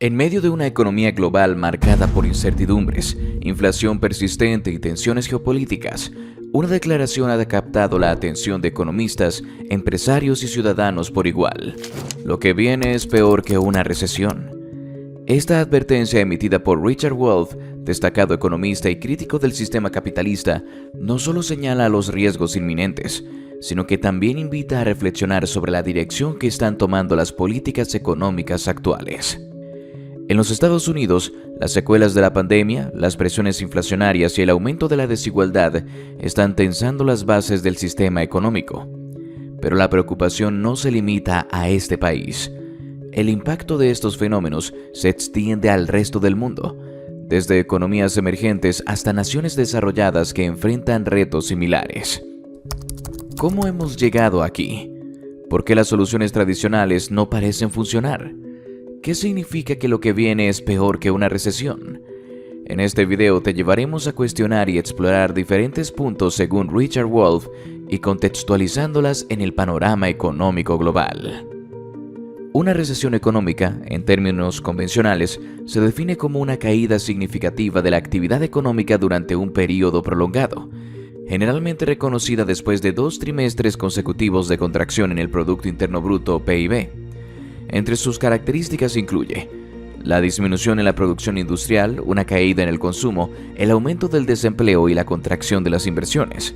En medio de una economía global marcada por incertidumbres, inflación persistente y tensiones geopolíticas, una declaración ha captado la atención de economistas, empresarios y ciudadanos por igual. Lo que viene es peor que una recesión. Esta advertencia emitida por Richard Wolff, destacado economista y crítico del sistema capitalista, no solo señala los riesgos inminentes, sino que también invita a reflexionar sobre la dirección que están tomando las políticas económicas actuales. En los Estados Unidos, las secuelas de la pandemia, las presiones inflacionarias y el aumento de la desigualdad están tensando las bases del sistema económico. Pero la preocupación no se limita a este país. El impacto de estos fenómenos se extiende al resto del mundo, desde economías emergentes hasta naciones desarrolladas que enfrentan retos similares. ¿Cómo hemos llegado aquí? ¿Por qué las soluciones tradicionales no parecen funcionar? ¿Qué significa que lo que viene es peor que una recesión? En este video te llevaremos a cuestionar y explorar diferentes puntos según Richard Wolff y contextualizándolas en el panorama económico global. Una recesión económica, en términos convencionales, se define como una caída significativa de la actividad económica durante un periodo prolongado, generalmente reconocida después de 2 trimestres consecutivos de contracción en el Producto Interno Bruto (PIB). Entre sus características incluye la disminución en la producción industrial, una caída en el consumo, el aumento del desempleo y la contracción de las inversiones.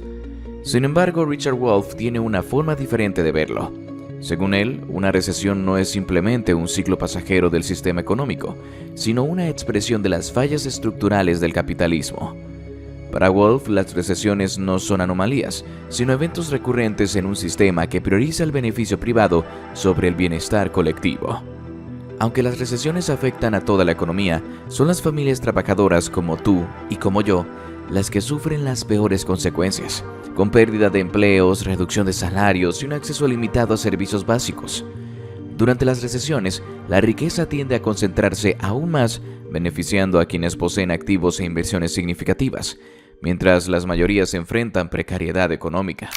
Sin embargo, Richard Wolff tiene una forma diferente de verlo. Según él, una recesión no es simplemente un ciclo pasajero del sistema económico, sino una expresión de las fallas estructurales del capitalismo. Para Wolff, las recesiones no son anomalías, sino eventos recurrentes en un sistema que prioriza el beneficio privado sobre el bienestar colectivo. Aunque las recesiones afectan a toda la economía, son las familias trabajadoras como tú y como yo las que sufren las peores consecuencias, con pérdida de empleos, reducción de salarios y un acceso limitado a servicios básicos. Durante las recesiones, la riqueza tiende a concentrarse aún más, beneficiando a quienes poseen activos e inversiones significativas, mientras las mayorías enfrentan precariedad económica.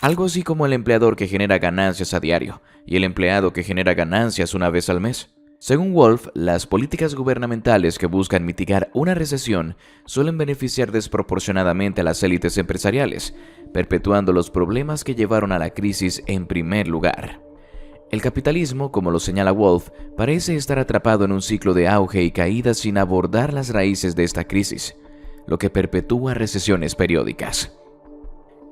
Algo así como el empleador que genera ganancias a diario y el empleado que genera ganancias una vez al mes. Según Wolff, las políticas gubernamentales que buscan mitigar una recesión suelen beneficiar desproporcionadamente a las élites empresariales, perpetuando los problemas que llevaron a la crisis en primer lugar. El capitalismo, como lo señala Wolff, parece estar atrapado en un ciclo de auge y caída sin abordar las raíces de esta crisis, lo que perpetúa recesiones periódicas.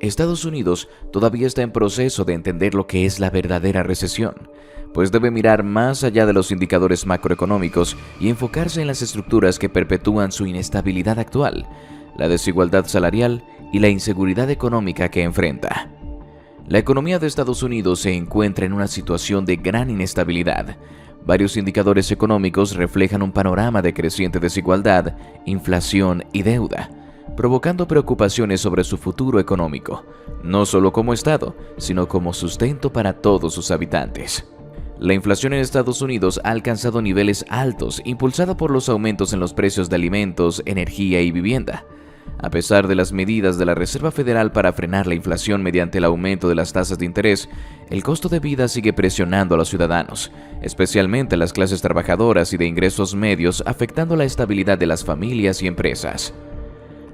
Estados Unidos todavía está en proceso de entender lo que es la verdadera recesión, pues debe mirar más allá de los indicadores macroeconómicos y enfocarse en las estructuras que perpetúan su inestabilidad actual, la desigualdad salarial y la inseguridad económica que enfrenta. La economía de Estados Unidos se encuentra en una situación de gran inestabilidad. Varios indicadores económicos reflejan un panorama de creciente desigualdad, inflación y deuda, provocando preocupaciones sobre su futuro económico, no solo como Estado, sino como sustento para todos sus habitantes. La inflación en Estados Unidos ha alcanzado niveles altos, impulsada por los aumentos en los precios de alimentos, energía y vivienda. A pesar de las medidas de la Reserva Federal para frenar la inflación mediante el aumento de las tasas de interés, el costo de vida sigue presionando a los ciudadanos, especialmente a las clases trabajadoras y de ingresos medios, afectando la estabilidad de las familias y empresas.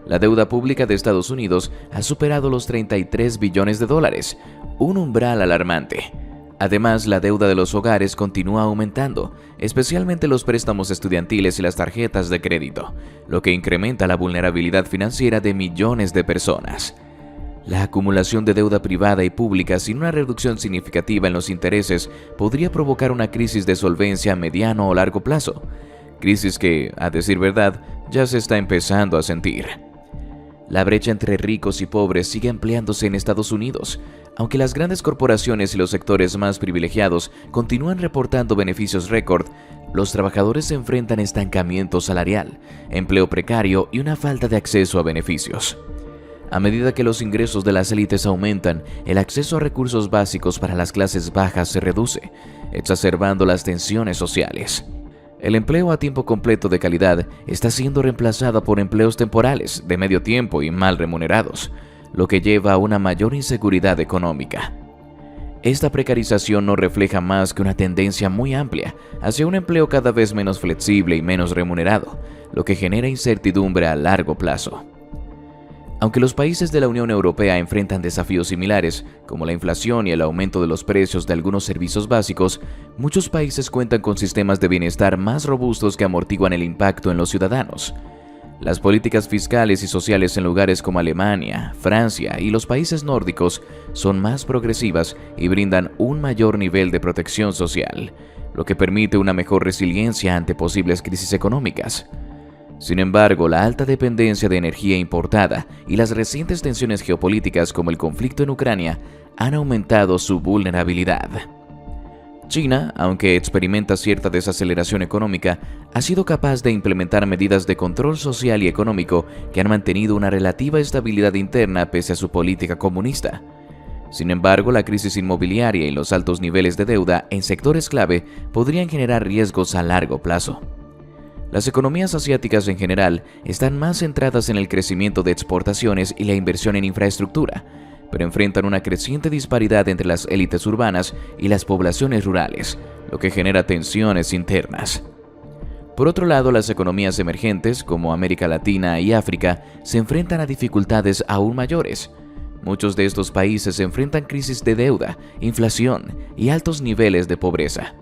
La deuda pública de Estados Unidos ha superado los $33 billones, un umbral alarmante. Además, la deuda de los hogares continúa aumentando, especialmente los préstamos estudiantiles y las tarjetas de crédito, lo que incrementa la vulnerabilidad financiera de millones de personas. La acumulación de deuda privada y pública sin una reducción significativa en los intereses podría provocar una crisis de solvencia a mediano o largo plazo, crisis que, a decir verdad, ya se está empezando a sentir. La brecha entre ricos y pobres sigue ampliándose en Estados Unidos, aunque las grandes corporaciones y los sectores más privilegiados continúan reportando beneficios récord. Los trabajadores se enfrentan a estancamiento salarial, empleo precario y una falta de acceso a beneficios. A medida que los ingresos de las élites aumentan, el acceso a recursos básicos para las clases bajas se reduce, exacerbando las tensiones sociales. El empleo a tiempo completo de calidad está siendo reemplazado por empleos temporales, de medio tiempo y mal remunerados, lo que lleva a una mayor inseguridad económica. Esta precarización no refleja más que una tendencia muy amplia hacia un empleo cada vez menos flexible y menos remunerado, lo que genera incertidumbre a largo plazo. Aunque los países de la Unión Europea enfrentan desafíos similares, como la inflación y el aumento de los precios de algunos servicios básicos, muchos países cuentan con sistemas de bienestar más robustos que amortiguan el impacto en los ciudadanos. Las políticas fiscales y sociales en lugares como Alemania, Francia y los países nórdicos son más progresivas y brindan un mayor nivel de protección social, lo que permite una mejor resiliencia ante posibles crisis económicas. Sin embargo, la alta dependencia de energía importada y las recientes tensiones geopolíticas como el conflicto en Ucrania han aumentado su vulnerabilidad. China, aunque experimenta cierta desaceleración económica, ha sido capaz de implementar medidas de control social y económico que han mantenido una relativa estabilidad interna pese a su política comunista. Sin embargo, la crisis inmobiliaria y los altos niveles de deuda en sectores clave podrían generar riesgos a largo plazo. Las economías asiáticas en general están más centradas en el crecimiento de exportaciones y la inversión en infraestructura, pero enfrentan una creciente disparidad entre las élites urbanas y las poblaciones rurales, lo que genera tensiones internas. Por otro lado, las economías emergentes, como América Latina y África, se enfrentan a dificultades aún mayores. Muchos de estos países enfrentan crisis de deuda, inflación y altos niveles de pobreza.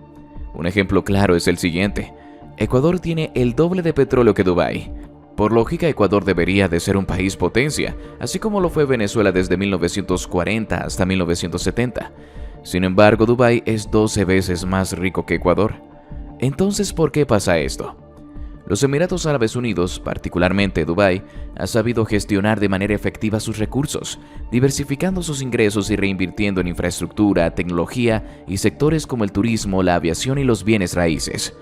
Un ejemplo claro es el siguiente. Ecuador tiene el doble de petróleo que Dubái. Por lógica, Ecuador debería de ser un país potencia, así como lo fue Venezuela desde 1940 hasta 1970. Sin embargo, Dubái es 12 veces más rico que Ecuador. Entonces, ¿por qué pasa esto? Los Emiratos Árabes Unidos, particularmente Dubái, ha sabido gestionar de manera efectiva sus recursos, diversificando sus ingresos y reinvirtiendo en infraestructura, tecnología y sectores como el turismo, la aviación y los bienes raíces.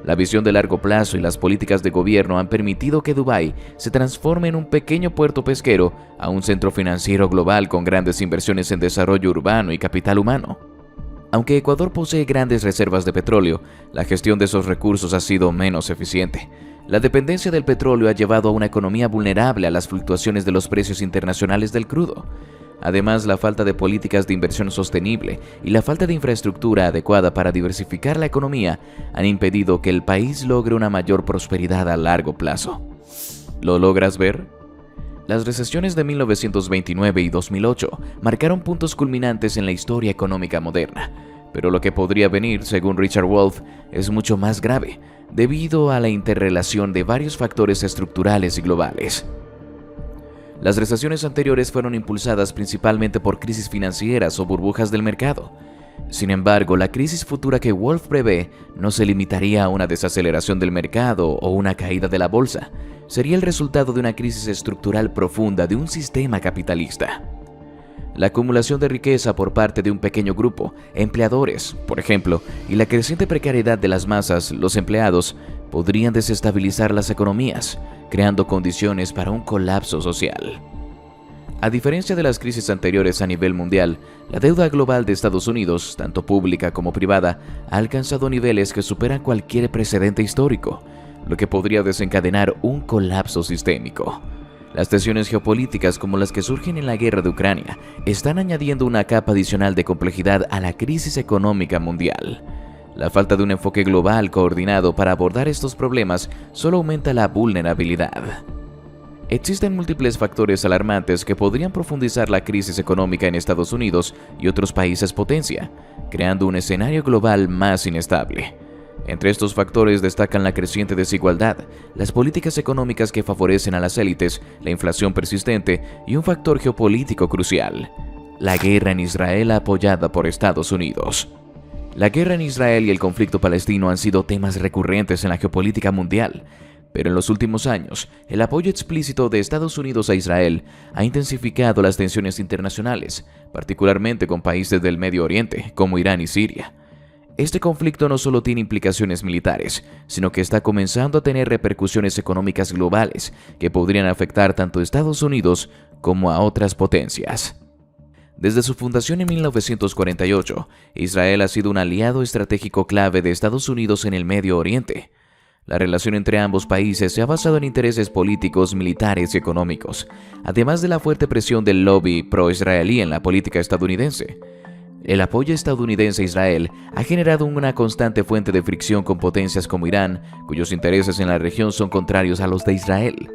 La visión de largo plazo y las políticas de gobierno han permitido que Dubái se transforme en un pequeño puerto pesquero a un centro financiero global con grandes inversiones en desarrollo urbano y capital humano. Aunque Ecuador posee grandes reservas de petróleo, la gestión de esos recursos ha sido menos eficiente. La dependencia del petróleo ha llevado a una economía vulnerable a las fluctuaciones de los precios internacionales del crudo. Además, la falta de políticas de inversión sostenible y la falta de infraestructura adecuada para diversificar la economía han impedido que el país logre una mayor prosperidad a largo plazo. ¿Lo logras ver? Las recesiones de 1929 y 2008 marcaron puntos culminantes en la historia económica moderna, pero lo que podría venir, según Richard Wolff, es mucho más grave, debido a la interrelación de varios factores estructurales y globales. Las recesiones anteriores fueron impulsadas principalmente por crisis financieras o burbujas del mercado. Sin embargo, la crisis futura que Wolff prevé no se limitaría a una desaceleración del mercado o una caída de la bolsa. Sería el resultado de una crisis estructural profunda de un sistema capitalista. La acumulación de riqueza por parte de un pequeño grupo, empleadores, por ejemplo, y la creciente precariedad de las masas, los empleados, podrían desestabilizar las economías, creando condiciones para un colapso social. A diferencia de las crisis anteriores a nivel mundial, la deuda global de Estados Unidos, tanto pública como privada, ha alcanzado niveles que superan cualquier precedente histórico, lo que podría desencadenar un colapso sistémico. Las tensiones geopolíticas como las que surgen en la guerra de Ucrania están añadiendo una capa adicional de complejidad a la crisis económica mundial. La falta de un enfoque global coordinado para abordar estos problemas solo aumenta la vulnerabilidad. Existen múltiples factores alarmantes que podrían profundizar la crisis económica en Estados Unidos y otros países potencia, creando un escenario global más inestable. Entre estos factores destacan la creciente desigualdad, las políticas económicas que favorecen a las élites, la inflación persistente y un factor geopolítico crucial: la guerra en Israel apoyada por Estados Unidos. La guerra en Israel y el conflicto palestino han sido temas recurrentes en la geopolítica mundial, pero en los últimos años, el apoyo explícito de Estados Unidos a Israel ha intensificado las tensiones internacionales, particularmente con países del Medio Oriente, como Irán y Siria. Este conflicto no solo tiene implicaciones militares, sino que está comenzando a tener repercusiones económicas globales que podrían afectar tanto a Estados Unidos como a otras potencias. Desde su fundación en 1948, Israel ha sido un aliado estratégico clave de Estados Unidos en el Medio Oriente. La relación entre ambos países se ha basado en intereses políticos, militares y económicos, además de la fuerte presión del lobby pro-israelí en la política estadounidense. El apoyo estadounidense a Israel ha generado una constante fuente de fricción con potencias como Irán, cuyos intereses en la región son contrarios a los de Israel.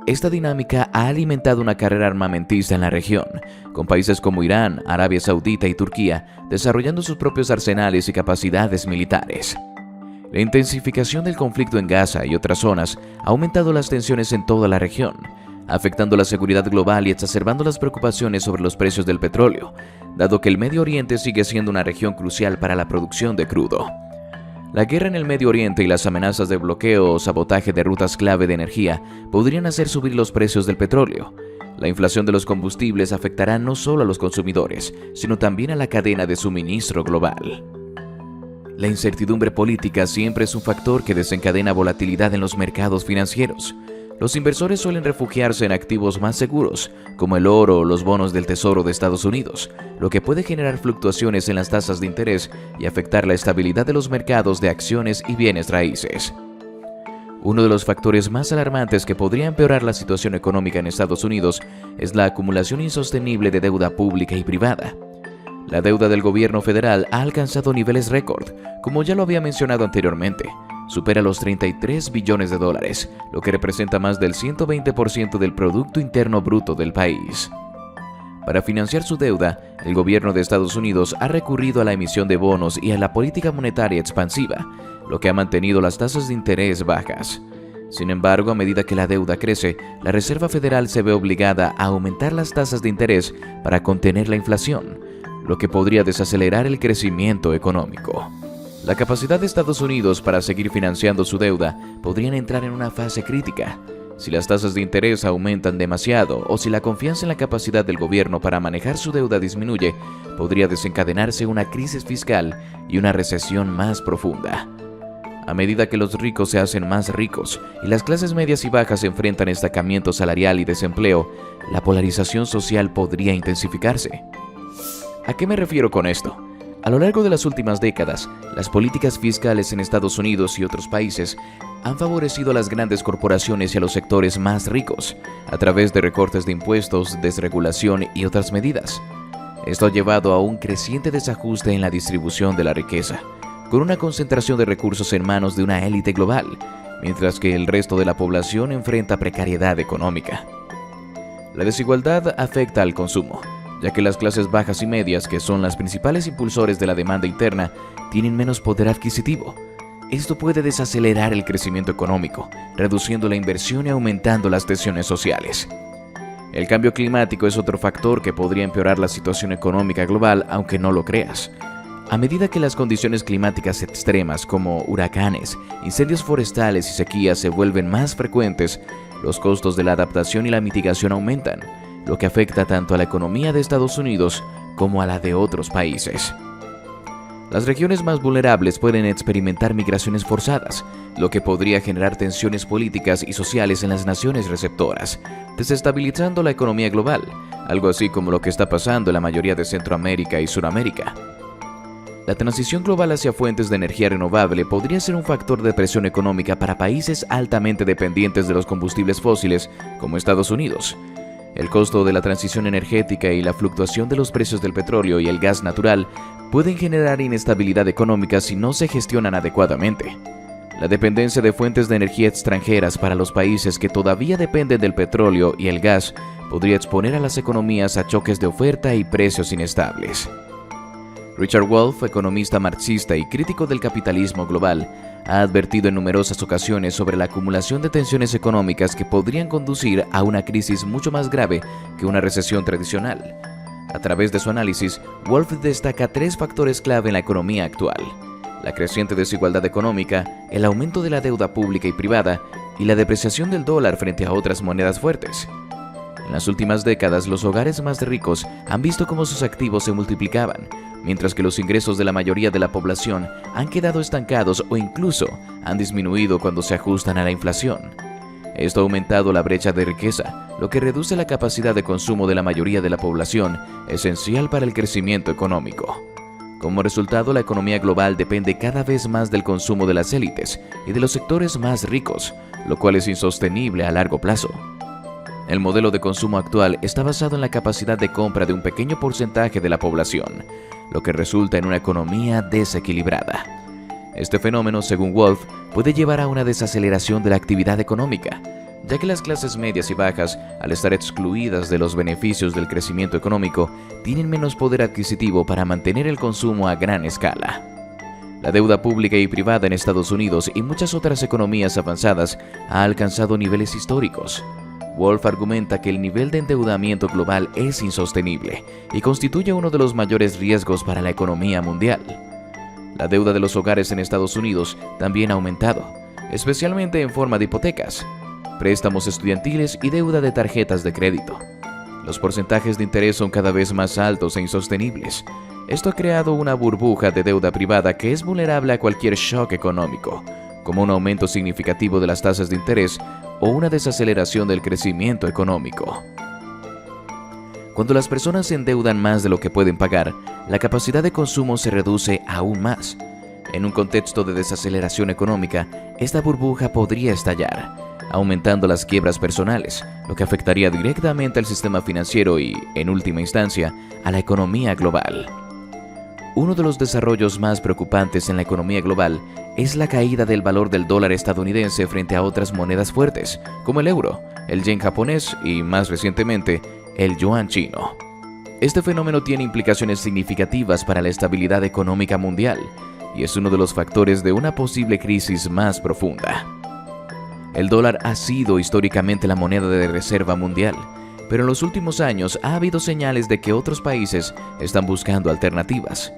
Esta dinámica ha alimentado una carrera armamentista en la región, con países como Irán, Arabia Saudita y Turquía desarrollando sus propios arsenales y capacidades militares. La intensificación del conflicto en Gaza y otras zonas ha aumentado las tensiones en toda la región, afectando la seguridad global y exacerbando las preocupaciones sobre los precios del petróleo, dado que el Medio Oriente sigue siendo una región crucial para la producción de crudo. La guerra en el Medio Oriente y las amenazas de bloqueo o sabotaje de rutas clave de energía podrían hacer subir los precios del petróleo. La inflación de los combustibles afectará no solo a los consumidores, sino también a la cadena de suministro global. La incertidumbre política siempre es un factor que desencadena volatilidad en los mercados financieros. Los inversores suelen refugiarse en activos más seguros, como el oro o los bonos del Tesoro de Estados Unidos, lo que puede generar fluctuaciones en las tasas de interés y afectar la estabilidad de los mercados de acciones y bienes raíces. Uno de los factores más alarmantes que podría empeorar la situación económica en Estados Unidos es la acumulación insostenible de deuda pública y privada. La deuda del gobierno federal ha alcanzado niveles récord, como ya lo había mencionado anteriormente. Supera los 33 billones de dólares, lo que representa más del 120% del Producto Interno Bruto del país. Para financiar su deuda, el gobierno de Estados Unidos ha recurrido a la emisión de bonos y a la política monetaria expansiva, lo que ha mantenido las tasas de interés bajas. Sin embargo, a medida que la deuda crece, la Reserva Federal se ve obligada a aumentar las tasas de interés para contener la inflación, lo que podría desacelerar el crecimiento económico. La capacidad de Estados Unidos para seguir financiando su deuda podría entrar en una fase crítica. Si las tasas de interés aumentan demasiado o si la confianza en la capacidad del gobierno para manejar su deuda disminuye, podría desencadenarse una crisis fiscal y una recesión más profunda. A medida que los ricos se hacen más ricos y las clases medias y bajas enfrentan estancamiento salarial y desempleo, la polarización social podría intensificarse. ¿A qué me refiero con esto? A lo largo de las últimas décadas, las políticas fiscales en Estados Unidos y otros países han favorecido a las grandes corporaciones y a los sectores más ricos, a través de recortes de impuestos, desregulación y otras medidas. Esto ha llevado a un creciente desajuste en la distribución de la riqueza, con una concentración de recursos en manos de una élite global, mientras que el resto de la población enfrenta precariedad económica. La desigualdad afecta al consumo, ya que las clases bajas y medias, que son las principales impulsores de la demanda interna, tienen menos poder adquisitivo. Esto puede desacelerar el crecimiento económico, reduciendo la inversión y aumentando las tensiones sociales. El cambio climático es otro factor que podría empeorar la situación económica global, aunque no lo creas. A medida que las condiciones climáticas extremas como huracanes, incendios forestales y sequías se vuelven más frecuentes, los costos de la adaptación y la mitigación aumentan, lo que afecta tanto a la economía de Estados Unidos como a la de otros países. Las regiones más vulnerables pueden experimentar migraciones forzadas, lo que podría generar tensiones políticas y sociales en las naciones receptoras, desestabilizando la economía global, algo así como lo que está pasando en la mayoría de Centroamérica y Suramérica. La transición global hacia fuentes de energía renovable podría ser un factor de presión económica para países altamente dependientes de los combustibles fósiles, como Estados Unidos. El costo de la transición energética y la fluctuación de los precios del petróleo y el gas natural pueden generar inestabilidad económica si no se gestionan adecuadamente. La dependencia de fuentes de energía extranjeras para los países que todavía dependen del petróleo y el gas podría exponer a las economías a choques de oferta y precios inestables. Richard Wolff, economista marxista y crítico del capitalismo global, ha advertido en numerosas ocasiones sobre la acumulación de tensiones económicas que podrían conducir a una crisis mucho más grave que una recesión tradicional. A través de su análisis, Wolff destaca 3 factores clave en la economía actual: la creciente desigualdad económica, el aumento de la deuda pública y privada y la depreciación del dólar frente a otras monedas fuertes. En las últimas décadas, los hogares más ricos han visto cómo sus activos se multiplicaban, mientras que los ingresos de la mayoría de la población han quedado estancados o incluso han disminuido cuando se ajustan a la inflación. Esto ha aumentado la brecha de riqueza, lo que reduce la capacidad de consumo de la mayoría de la población, esencial para el crecimiento económico. Como resultado, la economía global depende cada vez más del consumo de las élites y de los sectores más ricos, lo cual es insostenible a largo plazo. El modelo de consumo actual está basado en la capacidad de compra de un pequeño porcentaje de la población, lo que resulta en una economía desequilibrada. Este fenómeno, según Wolf, puede llevar a una desaceleración de la actividad económica, ya que las clases medias y bajas, al estar excluidas de los beneficios del crecimiento económico, tienen menos poder adquisitivo para mantener el consumo a gran escala. La deuda pública y privada en Estados Unidos y muchas otras economías avanzadas ha alcanzado niveles históricos. Wolf argumenta que el nivel de endeudamiento global es insostenible y constituye uno de los mayores riesgos para la economía mundial. La deuda de los hogares en Estados Unidos también ha aumentado, especialmente en forma de hipotecas, préstamos estudiantiles y deuda de tarjetas de crédito. Los porcentajes de interés son cada vez más altos e insostenibles. Esto ha creado una burbuja de deuda privada que es vulnerable a cualquier shock económico, como un aumento significativo de las tasas de interés o una desaceleración del crecimiento económico. Cuando las personas se endeudan más de lo que pueden pagar, la capacidad de consumo se reduce aún más. En un contexto de desaceleración económica, esta burbuja podría estallar, aumentando las quiebras personales, lo que afectaría directamente al sistema financiero y, en última instancia, a la economía global. Uno de los desarrollos más preocupantes en la economía global es la caída del valor del dólar estadounidense frente a otras monedas fuertes, como el euro, el yen japonés y, más recientemente, el yuan chino. Este fenómeno tiene implicaciones significativas para la estabilidad económica mundial y es uno de los factores de una posible crisis más profunda. El dólar ha sido históricamente la moneda de reserva mundial, pero en los últimos años ha habido señales de que otros países están buscando alternativas.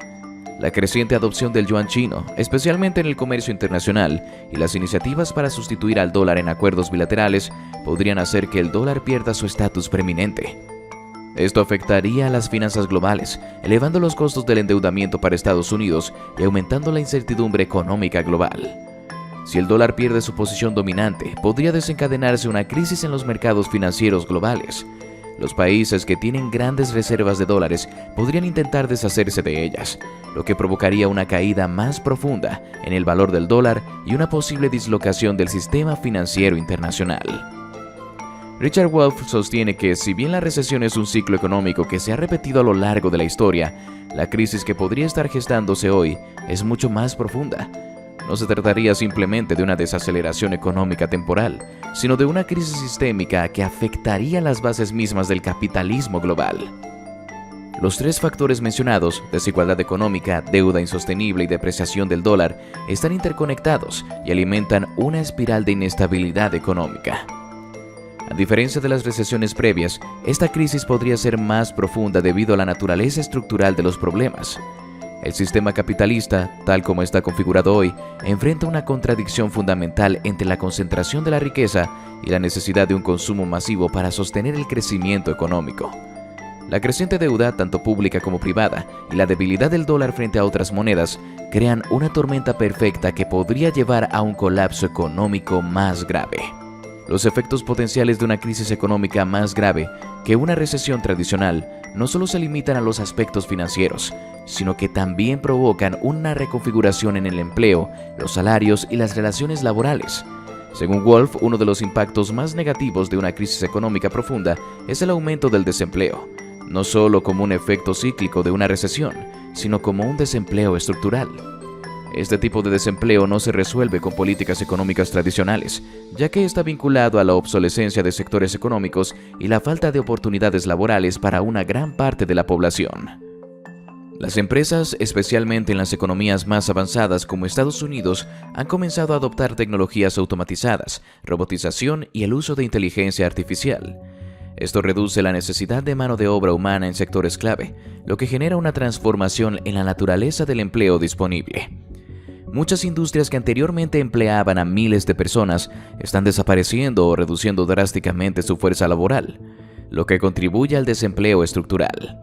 La creciente adopción del yuan chino, especialmente en el comercio internacional, y las iniciativas para sustituir al dólar en acuerdos bilaterales podrían hacer que el dólar pierda su estatus preeminente. Esto afectaría a las finanzas globales, elevando los costos del endeudamiento para Estados Unidos y aumentando la incertidumbre económica global. Si el dólar pierde su posición dominante, podría desencadenarse una crisis en los mercados financieros globales. Los países que tienen grandes reservas de dólares podrían intentar deshacerse de ellas, lo que provocaría una caída más profunda en el valor del dólar y una posible dislocación del sistema financiero internacional. Richard Wolff sostiene que, si bien la recesión es un ciclo económico que se ha repetido a lo largo de la historia, la crisis que podría estar gestándose hoy es mucho más profunda. No se trataría simplemente de una desaceleración económica temporal, sino de una crisis sistémica que afectaría las bases mismas del capitalismo global. Los tres factores mencionados, desigualdad económica, deuda insostenible y depreciación del dólar, están interconectados y alimentan una espiral de inestabilidad económica. A diferencia de las recesiones previas, esta crisis podría ser más profunda debido a la naturaleza estructural de los problemas. El sistema capitalista, tal como está configurado hoy, enfrenta una contradicción fundamental entre la concentración de la riqueza y la necesidad de un consumo masivo para sostener el crecimiento económico. La creciente deuda, tanto pública como privada, y la debilidad del dólar frente a otras monedas, crean una tormenta perfecta que podría llevar a un colapso económico más grave. Los efectos potenciales de una crisis económica más grave que una recesión tradicional no solo se limitan a los aspectos financieros, sino que también provocan una reconfiguración en el empleo, los salarios y las relaciones laborales. Según Wolff, uno de los impactos más negativos de una crisis económica profunda es el aumento del desempleo, no solo como un efecto cíclico de una recesión, sino como un desempleo estructural. Este tipo de desempleo no se resuelve con políticas económicas tradicionales, ya que está vinculado a la obsolescencia de sectores económicos y la falta de oportunidades laborales para una gran parte de la población. Las empresas, especialmente en las economías más avanzadas como Estados Unidos, han comenzado a adoptar tecnologías automatizadas, robotización y el uso de inteligencia artificial. Esto reduce la necesidad de mano de obra humana en sectores clave, lo que genera una transformación en la naturaleza del empleo disponible. Muchas industrias que anteriormente empleaban a miles de personas están desapareciendo o reduciendo drásticamente su fuerza laboral, lo que contribuye al desempleo estructural.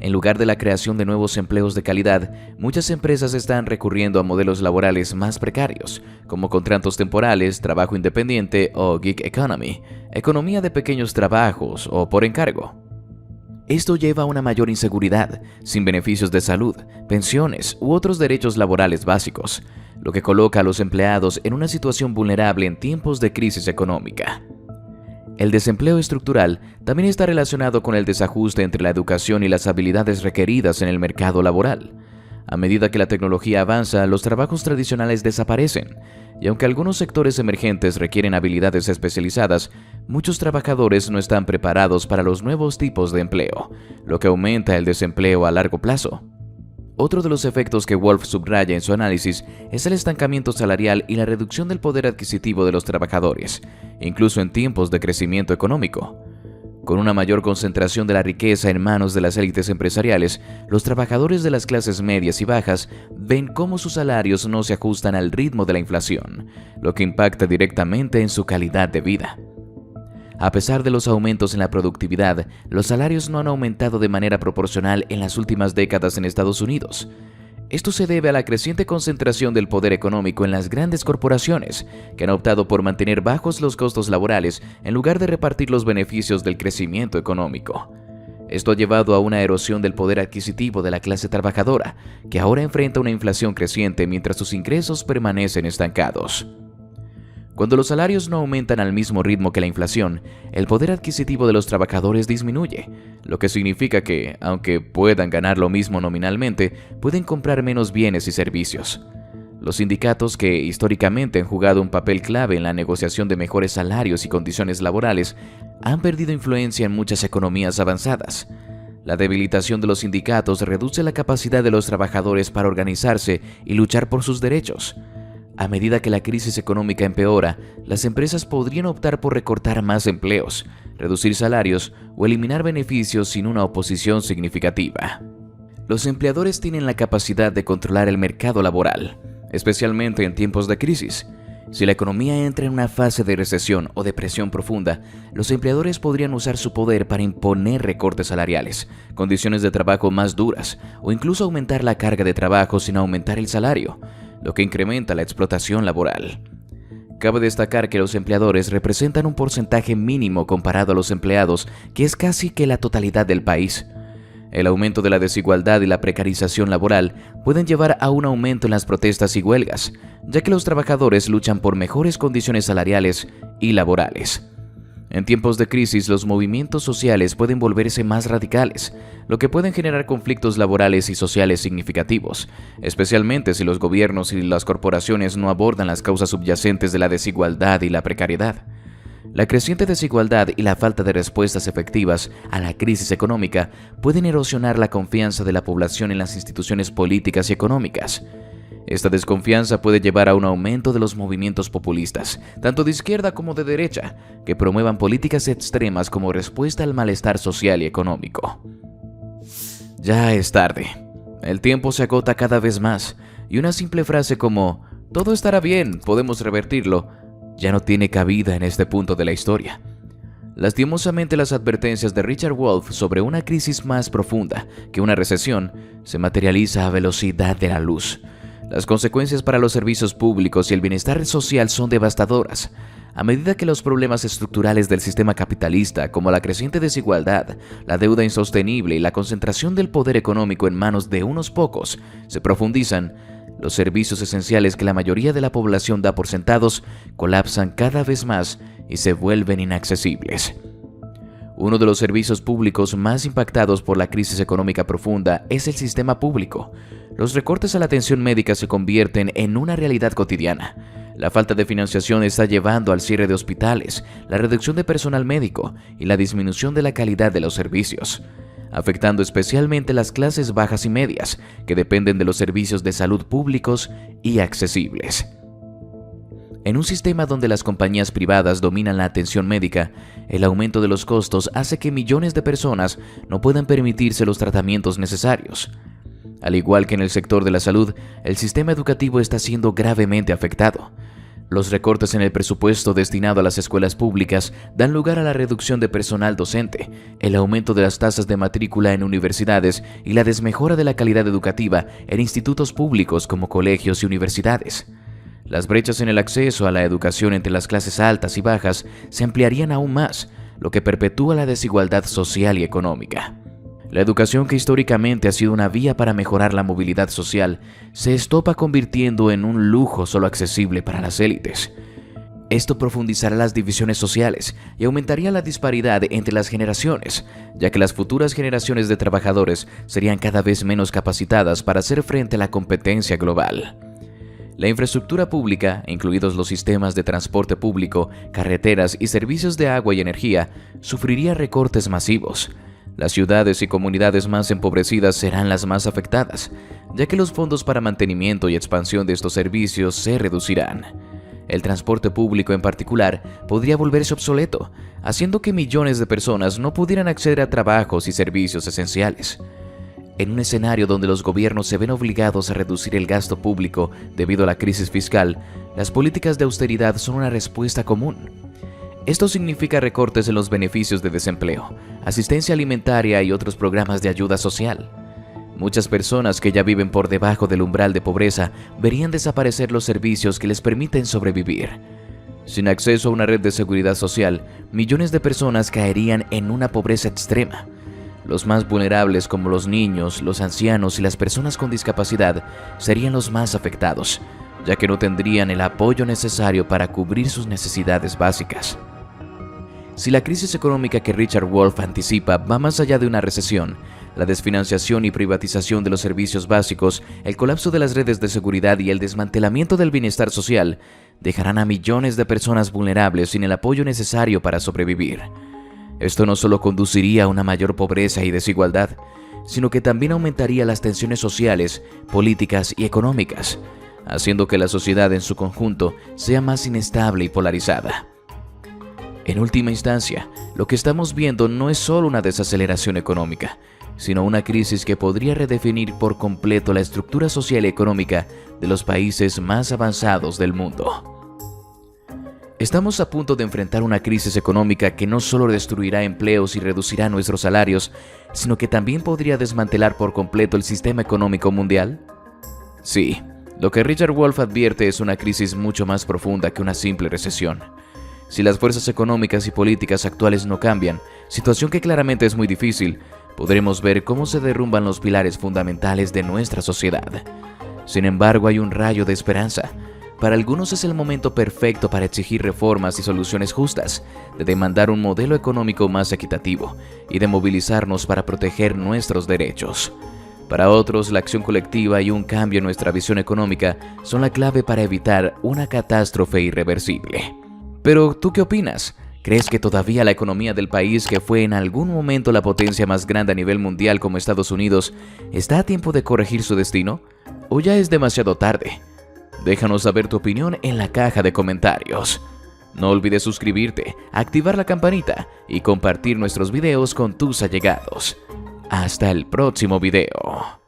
En lugar de la creación de nuevos empleos de calidad, muchas empresas están recurriendo a modelos laborales más precarios, como contratos temporales, trabajo independiente o gig economy, economía de pequeños trabajos o por encargo. Esto lleva a una mayor inseguridad, sin beneficios de salud, pensiones u otros derechos laborales básicos, lo que coloca a los empleados en una situación vulnerable en tiempos de crisis económica. El desempleo estructural también está relacionado con el desajuste entre la educación y las habilidades requeridas en el mercado laboral. A medida que la tecnología avanza, los trabajos tradicionales desaparecen, y aunque algunos sectores emergentes requieren habilidades especializadas, muchos trabajadores no están preparados para los nuevos tipos de empleo, lo que aumenta el desempleo a largo plazo. Otro de los efectos que Wolf subraya en su análisis es el estancamiento salarial y la reducción del poder adquisitivo de los trabajadores, incluso en tiempos de crecimiento económico. Con una mayor concentración de la riqueza en manos de las élites empresariales, los trabajadores de las clases medias y bajas ven cómo sus salarios no se ajustan al ritmo de la inflación, lo que impacta directamente en su calidad de vida. A pesar de los aumentos en la productividad, los salarios no han aumentado de manera proporcional en las últimas décadas en Estados Unidos. Esto se debe a la creciente concentración del poder económico en las grandes corporaciones, que han optado por mantener bajos los costos laborales en lugar de repartir los beneficios del crecimiento económico. Esto ha llevado a una erosión del poder adquisitivo de la clase trabajadora, que ahora enfrenta una inflación creciente mientras sus ingresos permanecen estancados. Cuando los salarios no aumentan al mismo ritmo que la inflación, el poder adquisitivo de los trabajadores disminuye, lo que significa que, aunque puedan ganar lo mismo nominalmente, pueden comprar menos bienes y servicios. Los sindicatos, que históricamente han jugado un papel clave en la negociación de mejores salarios y condiciones laborales, han perdido influencia en muchas economías avanzadas. La debilitación de los sindicatos reduce la capacidad de los trabajadores para organizarse y luchar por sus derechos. A medida que la crisis económica empeora, las empresas podrían optar por recortar más empleos, reducir salarios o eliminar beneficios sin una oposición significativa. Los empleadores tienen la capacidad de controlar el mercado laboral, especialmente en tiempos de crisis. Si la economía entra en una fase de recesión o depresión profunda, los empleadores podrían usar su poder para imponer recortes salariales, condiciones de trabajo más duras o incluso aumentar la carga de trabajo sin aumentar el salario, lo que incrementa la explotación laboral. Cabe destacar que los empleadores representan un porcentaje mínimo comparado a los empleados, que es casi que la totalidad del país. El aumento de la desigualdad y la precarización laboral pueden llevar a un aumento en las protestas y huelgas, ya que los trabajadores luchan por mejores condiciones salariales y laborales. En tiempos de crisis, los movimientos sociales pueden volverse más radicales, lo que pueden generar conflictos laborales y sociales significativos, especialmente si los gobiernos y las corporaciones no abordan las causas subyacentes de la desigualdad y la precariedad. La creciente desigualdad y la falta de respuestas efectivas a la crisis económica pueden erosionar la confianza de la población en las instituciones políticas y económicas. Esta desconfianza puede llevar a un aumento de los movimientos populistas, tanto de izquierda como de derecha, que promuevan políticas extremas como respuesta al malestar social y económico. Ya es tarde. El tiempo se agota cada vez más, y una simple frase como «todo estará bien, podemos revertirlo», ya no tiene cabida en este punto de la historia. Lastimosamente, las advertencias de Richard Wolff sobre una crisis más profunda que una recesión se materializa a velocidad de la luz. Las consecuencias para los servicios públicos y el bienestar social son devastadoras. A medida que los problemas estructurales del sistema capitalista, como la creciente desigualdad, la deuda insostenible y la concentración del poder económico en manos de unos pocos, se profundizan, los servicios esenciales que la mayoría de la población da por sentados colapsan cada vez más y se vuelven inaccesibles. Uno de los servicios públicos más impactados por la crisis económica profunda es el sistema público. Los recortes a la atención médica se convierten en una realidad cotidiana. La falta de financiación está llevando al cierre de hospitales, la reducción de personal médico y la disminución de la calidad de los servicios, afectando especialmente las clases bajas y medias, que dependen de los servicios de salud públicos y accesibles. En un sistema donde las compañías privadas dominan la atención médica, el aumento de los costos hace que millones de personas no puedan permitirse los tratamientos necesarios. Al igual que en el sector de la salud, el sistema educativo está siendo gravemente afectado. Los recortes en el presupuesto destinado a las escuelas públicas dan lugar a la reducción de personal docente, el aumento de las tasas de matrícula en universidades y la desmejora de la calidad educativa en institutos públicos como colegios y universidades. Las brechas en el acceso a la educación entre las clases altas y bajas se ampliarían aún más, lo que perpetúa la desigualdad social y económica. La educación, que históricamente ha sido una vía para mejorar la movilidad social, se estopa convirtiendo en un lujo solo accesible para las élites. Esto profundizará las divisiones sociales y aumentaría la disparidad entre las generaciones, ya que las futuras generaciones de trabajadores serían cada vez menos capacitadas para hacer frente a la competencia global. La infraestructura pública, incluidos los sistemas de transporte público, carreteras y servicios de agua y energía, sufriría recortes masivos. Las ciudades y comunidades más empobrecidas serán las más afectadas, ya que los fondos para mantenimiento y expansión de estos servicios se reducirán. El transporte público en particular podría volverse obsoleto, haciendo que millones de personas no pudieran acceder a trabajos y servicios esenciales. En un escenario donde los gobiernos se ven obligados a reducir el gasto público debido a la crisis fiscal, las políticas de austeridad son una respuesta común. Esto significa recortes en los beneficios de desempleo, asistencia alimentaria y otros programas de ayuda social. Muchas personas que ya viven por debajo del umbral de pobreza verían desaparecer los servicios que les permiten sobrevivir. Sin acceso a una red de seguridad social, millones de personas caerían en una pobreza extrema. Los más vulnerables, como los niños, los ancianos y las personas con discapacidad, serían los más afectados, ya que no tendrían el apoyo necesario para cubrir sus necesidades básicas. Si la crisis económica que Richard Wolff anticipa va más allá de una recesión, la desfinanciación y privatización de los servicios básicos, el colapso de las redes de seguridad y el desmantelamiento del bienestar social dejarán a millones de personas vulnerables sin el apoyo necesario para sobrevivir. Esto no solo conduciría a una mayor pobreza y desigualdad, sino que también aumentaría las tensiones sociales, políticas y económicas, haciendo que la sociedad en su conjunto sea más inestable y polarizada. En última instancia, lo que estamos viendo no es solo una desaceleración económica, sino una crisis que podría redefinir por completo la estructura social y económica de los países más avanzados del mundo. Estamos a punto de enfrentar una crisis económica que no solo destruirá empleos y reducirá nuestros salarios, sino que también podría desmantelar por completo el sistema económico mundial. Sí, lo que Richard Wolff advierte es una crisis mucho más profunda que una simple recesión. Si las fuerzas económicas y políticas actuales no cambian, situación que claramente es muy difícil, podremos ver cómo se derrumban los pilares fundamentales de nuestra sociedad. Sin embargo, hay un rayo de esperanza. Para algunos es el momento perfecto para exigir reformas y soluciones justas, de demandar un modelo económico más equitativo y de movilizarnos para proteger nuestros derechos. Para otros, la acción colectiva y un cambio en nuestra visión económica son la clave para evitar una catástrofe irreversible. Pero, ¿tú qué opinas? ¿Crees que todavía la economía del país que fue en algún momento la potencia más grande a nivel mundial como Estados Unidos está a tiempo de corregir su destino? ¿O ya es demasiado tarde? Déjanos saber tu opinión en la caja de comentarios. No olvides suscribirte, activar la campanita y compartir nuestros videos con tus allegados. Hasta el próximo video.